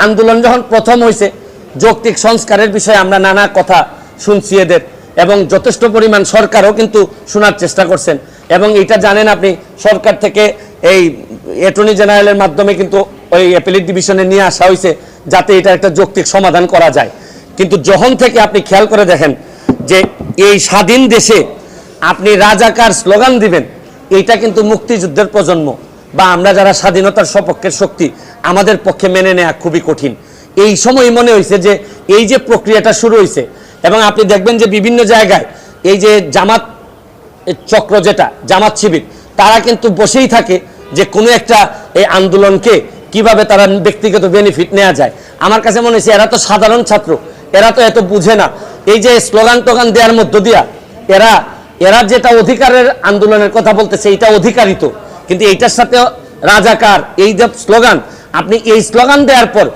আন্দোলন যখন প্রথম হয়েছে যৌক্তিক সংস্কারের বিষয়ে আমরা নানা কথা শুনছি এদের, এবং যথেষ্ট পরিমাণ সরকারও কিন্তু শোনার চেষ্টা করছেন। এবং এটা জানেন আপনি, সরকার থেকে এই অ্যাটর্নি জেনারেলের মাধ্যমে কিন্তু ওই অ্যাপিলেট ডিভিশনে নিয়ে আসা হয়েছে যাতে এটা একটা যৌক্তিক সমাধান করা যায়। কিন্তু যখন থেকে আপনি খেয়াল করে দেখেন যে এই স্বাধীন দেশে আপনি রাজাকার স্লোগান দিবেন, এইটা কিন্তু মুক্তিযুদ্ধের প্রজন্ম বা আমরা যারা স্বাধীনতার সপক্ষের শক্তি আমাদের পক্ষে মেনে নেওয়া খুবই কঠিন। এই সময় মনে হয়েছে যে এই যে প্রক্রিয়াটা শুরু হয়েছে, এবং আপনি দেখবেন যে বিভিন্ন জায়গায় এই যে জামাত চক্র, যেটা জামাত শিবির, তারা কিন্তু বসেই থাকে যে কোনো একটা এই আন্দোলনকে কিভাবে তারা ব্যক্তিগত বেনিফিট নেওয়া যায়। আমার কাছে মনে হয়েছে এরা তো সাধারণ ছাত্র, এরা তো এত বুঝে না। এই যে স্লোগান টোগান দেওয়ার মধ্য দিয়া এরা যেটা অধিকারের আন্দোলনের কথা বলতেছে এটা অধিকারিত, কিন্তু এইটার সাথে রাজাকার এই যে স্লোগান, আপনি এই স্লোগান দেওয়ার পর